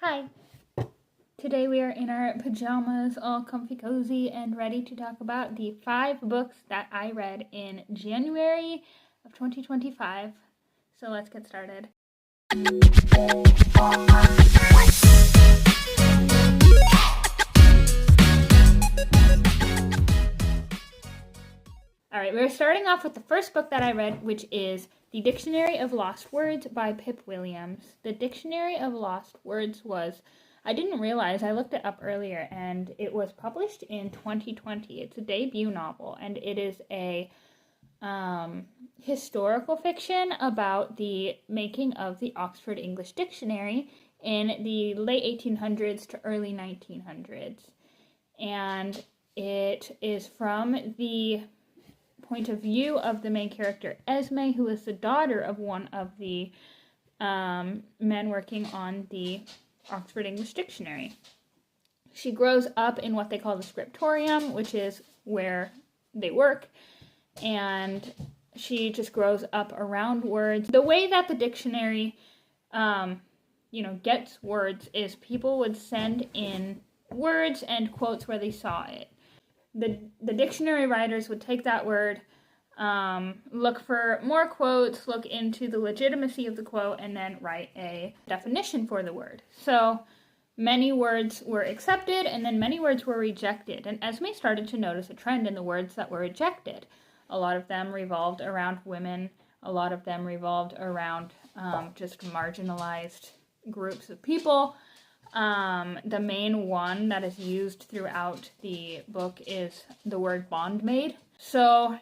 Hi! Today we are in our pajamas, all comfy cozy and ready to talk about the 5 books that I read in January of 2025. So let's get started. Alright, we're starting off with the first book that I read, which is The Dictionary of Lost Words by Pip Williams. The Dictionary of Lost Words I didn't realize, I looked it up earlier, and it was published in 2020. It's a debut novel, and it is a historical fiction about the making of the Oxford English Dictionary in the late 1800s to early 1900s. And it is from the point of view of the main character, Esme, who is the daughter of one of the men working on the Oxford English Dictionary. She grows up in what they call the scriptorium, which is where they work, and she just grows up around words. The way that the dictionary, gets words is people would send in words and quotes where they saw it. The dictionary writers would take that word, look for more quotes, look into the legitimacy of the quote, and then write a definition for the word. So many words were accepted, and then many words were rejected. And Esme started to notice a trend in the words that were rejected. A lot of them revolved around women. A lot of them revolved around just marginalized groups of people. The main one that is used throughout the book is the word bondmaid. So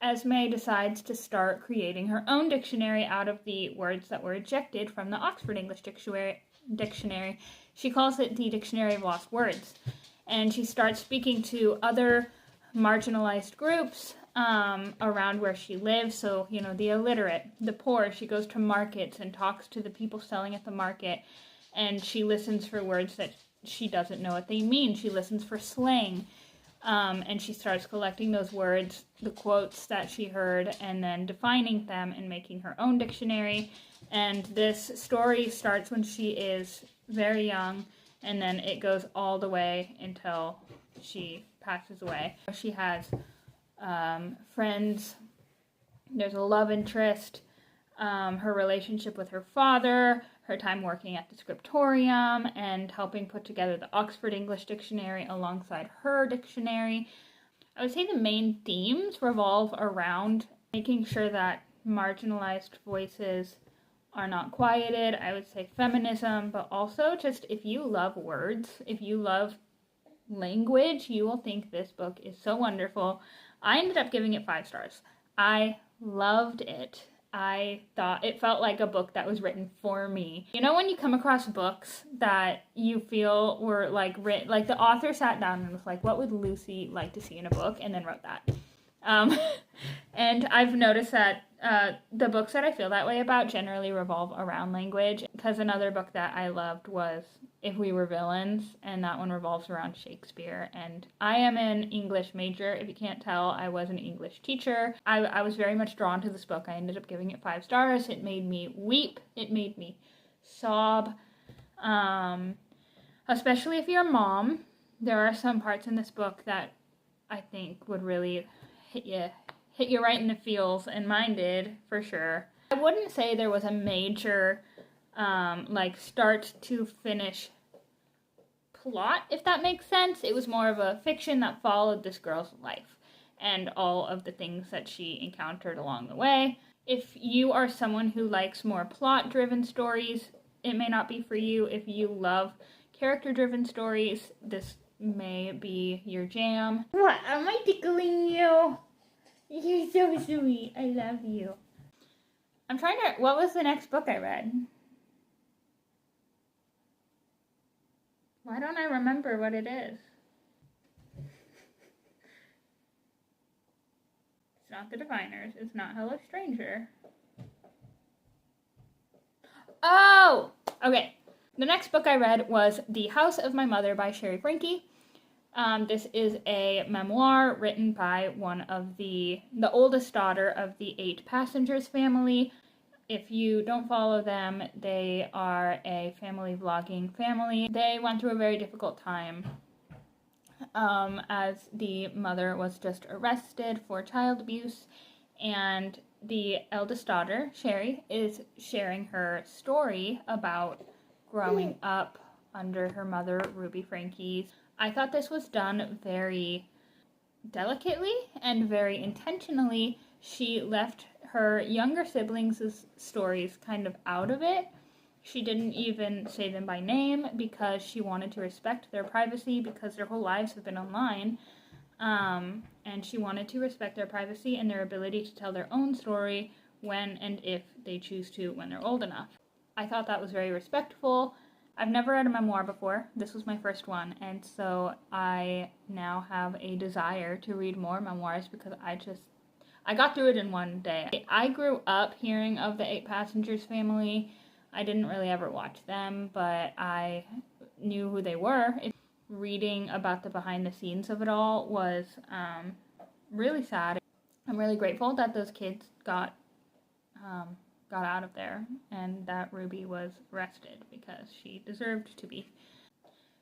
Esme decides to start creating her own dictionary out of the words that were rejected from the Oxford English Dictionary. She calls it the Dictionary of Lost Words. And she starts speaking to other marginalized groups around where she lives. So, the illiterate, the poor. She goes to markets and talks to the people selling at the market. And she listens for words that she doesn't know what they mean. She listens for slang. And she starts collecting those words, the quotes that she heard, and then defining them and making her own dictionary. And this story starts when she is very young, and then it goes all the way until she passes away. She has friends. There's a love interest. Her relationship with her father, her time working at the scriptorium and helping put together the Oxford English Dictionary alongside her dictionary. I would say the main themes revolve around making sure that marginalized voices are not quieted. I would say feminism, but also just if you love words, if you love language, you will think this book is so wonderful. I ended up giving it 5 stars. I loved it. I thought it felt like a book that was written for me. When you come across books that you feel were written, like the author sat down and was like, what would Lucy like to see in a book? And then wrote that. And I've noticed that the books that I feel that way about generally revolve around language, because another book that I loved was If We Were Villains, and that one revolves around Shakespeare. And I am an English major. If you can't tell, I was an English teacher. I was very much drawn to this book. I ended up giving it 5 stars. It made me weep. It made me sob. Especially if you're a mom. There are some parts in this book that I think would really hit you right in the feels, and mine did, for sure. I wouldn't say there was a major, start to finish plot, if that makes sense. It was more of a fiction that followed this girl's life and all of the things that she encountered along the way. If you are someone who likes more plot-driven stories, it may not be for you. If you love character-driven stories, this may be your jam. What? Am I tickling you? You're so sweet. I love you. What was the next book I read? Why don't I remember what it is? It's not The Diviners. It's not Hello Stranger. Oh! Okay. The next book I read was The House of My Mother by Sherry Franke. This is a memoir written by one of the oldest daughter of the 8 Passengers family. If you don't follow them, they are a family vlogging family. They went through a very difficult time as the mother was just arrested for child abuse, and the eldest daughter, Sherry, is sharing her story about growing up under her mother, Ruby Franke. I thought this was done very delicately and very intentionally. She left her younger siblings' stories kind of out of it. She didn't even say them by name because she wanted to respect their privacy, because their whole lives have been online. And she wanted to respect their privacy and their ability to tell their own story when and if they choose to when they're old enough. I thought that was very respectful. I've never read a memoir before. This was my first one, and so I now have a desire to read more memoirs because I got through it in one day. I grew up hearing of the 8 Passengers family. I didn't really ever watch them, but I knew who they were. Reading about the behind the scenes of it all was really sad. I'm really grateful that those kids got out of there and that Ruby was arrested because she deserved to be.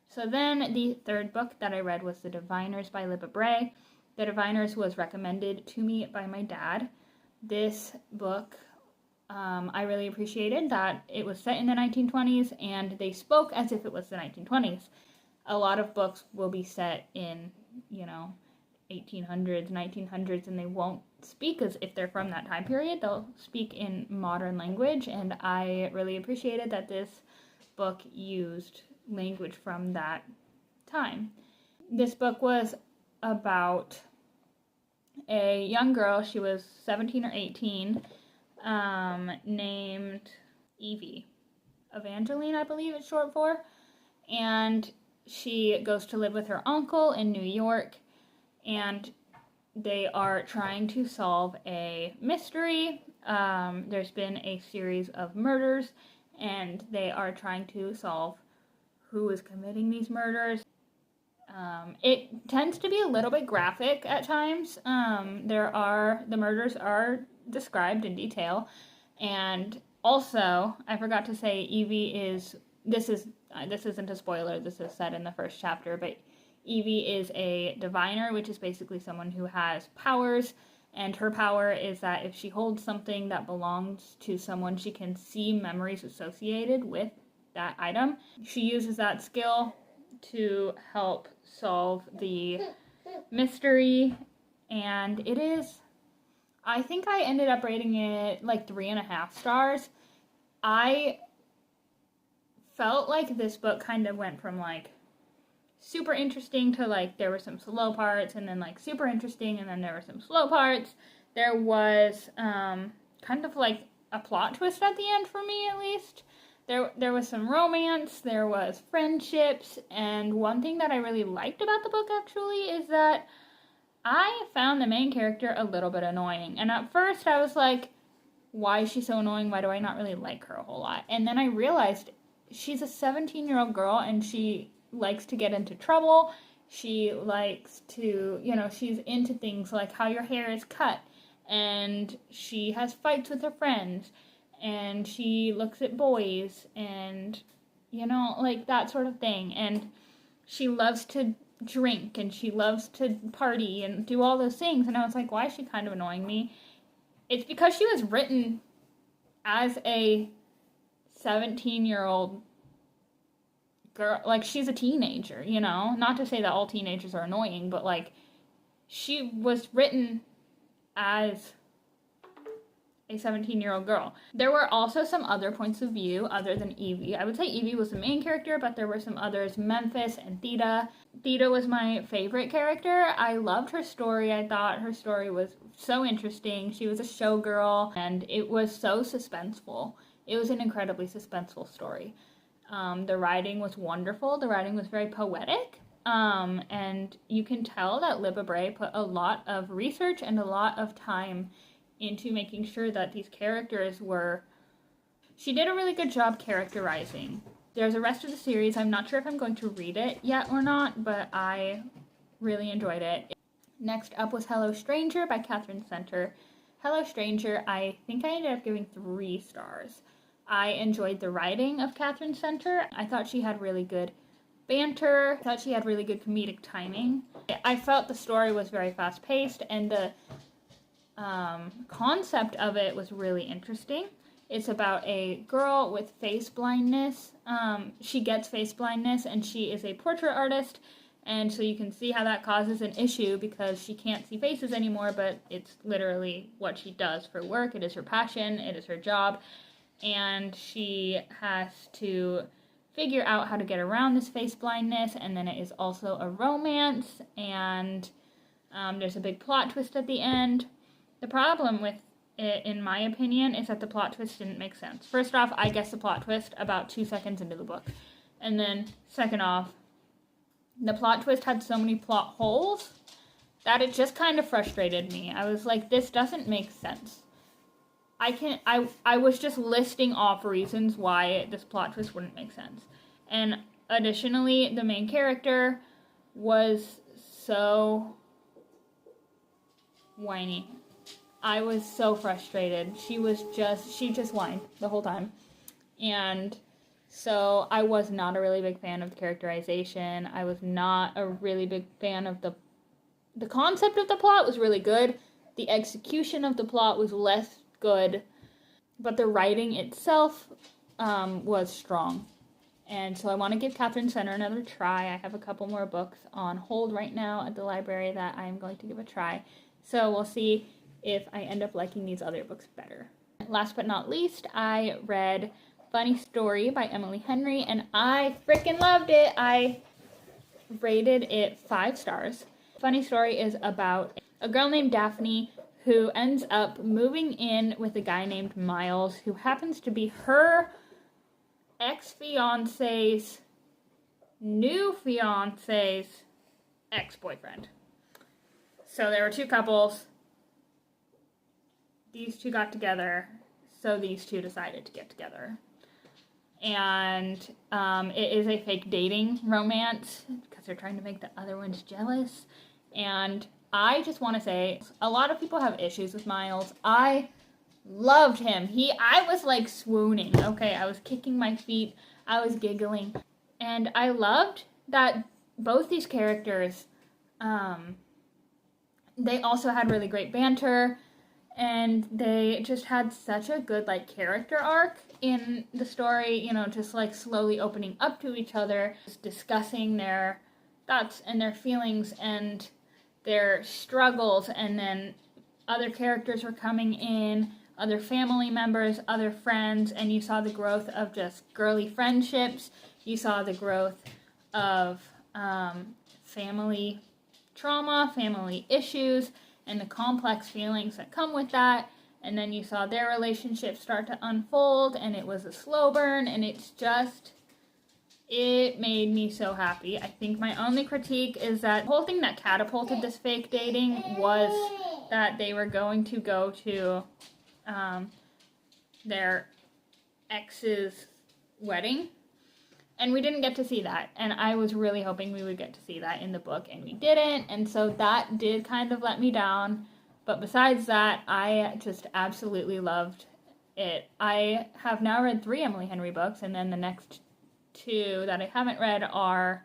So then the third book that I read was The Diviners by Libba Bray. The Diviners was recommended to me by my dad. This book, I really appreciated that it was set in the 1920s and they spoke as if it was the 1920s. A lot of books will be set in, 1800s, 1900s, and they won't speak as if they're from that time period. They'll speak in modern language, and I really appreciated that this book used language from that time. This book was about a young girl, she was 17 or 18, named Evie. Evangeline, I believe it's short for, and she goes to live with her uncle in New York, and they are trying to solve a mystery. There's been a series of murders, and they are trying to solve who is committing these murders. It tends to be a little bit graphic at times. The murders are described in detail, and also, I forgot to say, Evie this isn't a spoiler, this is said in the first chapter, but Evie is a diviner, which is basically someone who has powers, and her power is that if she holds something that belongs to someone, she can see memories associated with that item. She uses that skill to help solve the mystery, and I think I ended up rating it like 3.5 stars. I felt like this book kind of went from like super interesting to like there were some slow parts, and then like super interesting, and then there were some slow parts. There was kind of like a plot twist at the end, for me at least. There was some romance, there was friendships, and one thing that I really liked about the book actually is that I found the main character a little bit annoying. And at first I was like, why is she so annoying? Why do I not really like her a whole lot? And then I realized she's a 17-year-old girl, and she likes to get into trouble. She likes to, she's into things like how your hair is cut, and she has fights with her friends, and she looks at boys, and, like that sort of thing. And she loves to drink, and she loves to party and do all those things. And I was like, why is she kind of annoying me? It's because she was written as a 17-year-old girl. Like, she's a teenager, Not to say that all teenagers are annoying, but, like, she was written as a 17-year-old girl. There were also some other points of view other than Evie. I would say Evie was the main character, but there were some others, Memphis and Theta. Theta was my favorite character. I loved her story. I thought her story was so interesting. She was a showgirl, and it was so suspenseful. It was an incredibly suspenseful story. The writing was wonderful. The writing was very poetic. And you can tell that Libba Bray put a lot of research and a lot of time into making sure that these characters she did a really good job characterizing. There's a rest of the series. I'm not sure if I'm going to read it yet or not, but I really enjoyed it. Next up was Hello Stranger by Catherine Center. Hello Stranger, I think I ended up giving 3 stars. I enjoyed the writing of Catherine Center. I thought she had really good banter. I thought she had really good comedic timing. I felt the story was very fast-paced, and the concept of it was really interesting. It's about a girl with face blindness. She gets face blindness, and she is a portrait artist, and so you can see how that causes an issue because she can't see faces anymore, but it's literally what she does for work. It is her passion. It is her job. And she has to figure out how to get around this face blindness, and then it is also a romance, and there's a big plot twist at the end. The problem with it, in my opinion, is that the plot twist didn't make sense. First off, I guessed the plot twist about 2 seconds into the book. And then, second off, the plot twist had so many plot holes that it just kind of frustrated me. I was like, this doesn't make sense. I was just listing off reasons why this plot twist wouldn't make sense. And additionally, the main character was so whiny. I was so frustrated. She just whined the whole time. And so I was not a really big fan of the characterization. I was not a really big fan of the concept of the plot was really good. The execution of the plot was less good, but the writing itself was strong. And so I want to give Catherine Center another try. I have a couple more books on hold right now at the library that I'm going to give a try. So we'll see if I end up liking these other books better. Last but not least, I read Funny Story by Emily Henry, and I freaking loved it. I rated it 5 stars. Funny Story is about a girl named Daphne who ends up moving in with a guy named Miles, who happens to be her ex-fiance's new fiance's ex-boyfriend. So there were 2 couples. These 2 got together, so these 2 decided to get together. And it is a fake dating romance because they're trying to make the other ones jealous. And I just want to say, a lot of people have issues with Miles. I loved him. I was like swooning. Okay, I was kicking my feet. I was giggling. And I loved that both these characters, they also had really great banter. And they just had such a good, like, character arc in the story, you know, just, like, slowly opening up to each other, just discussing their thoughts and their feelings and their struggles, and then other characters were coming in, other family members, other friends, and you saw the growth of just girly friendships. You saw the growth of family trauma, family issues, and the complex feelings that come with that. And then you saw their relationship start to unfold, and it was a slow burn, and it made me so happy. I think my only critique is that the whole thing that catapulted this fake dating was that they were going to go to their ex's wedding. And we didn't get to see that. And I was really hoping we would get to see that in the book, and we didn't. And so that did kind of let me down. But besides that, I just absolutely loved it. I have now read 3 Emily Henry books, and then the next 2 that I haven't read are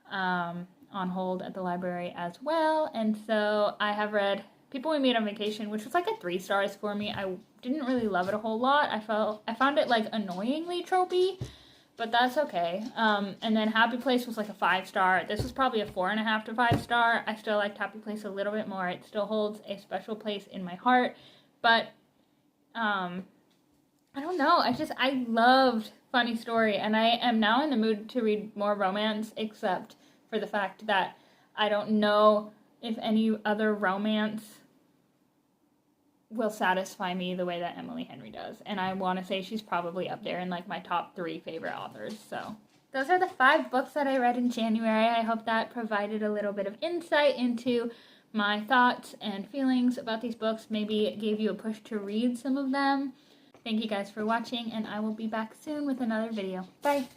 on hold at the library as well. And so I have read People We Meet on Vacation, which was like a 3 stars for me. I didn't really love it a whole lot. I found it like annoyingly tropey. But that's okay. And then Happy Place was like a 5 star. This was probably a 4.5 to 5 star. I still liked Happy Place a little bit more. It still holds a special place in my heart. But, I don't know. I loved Funny Story. And I am now in the mood to read more romance, except for the fact that I don't know if any other romance will satisfy me the way that Emily Henry does. And I want to say she's probably up there in like my top 3 favorite authors. So those are the 5 books that I read in January. I hope that provided a little bit of insight into my thoughts and feelings about these books. Maybe it gave you a push to read some of them. Thank you guys for watching, and I will be back soon with another video. Bye!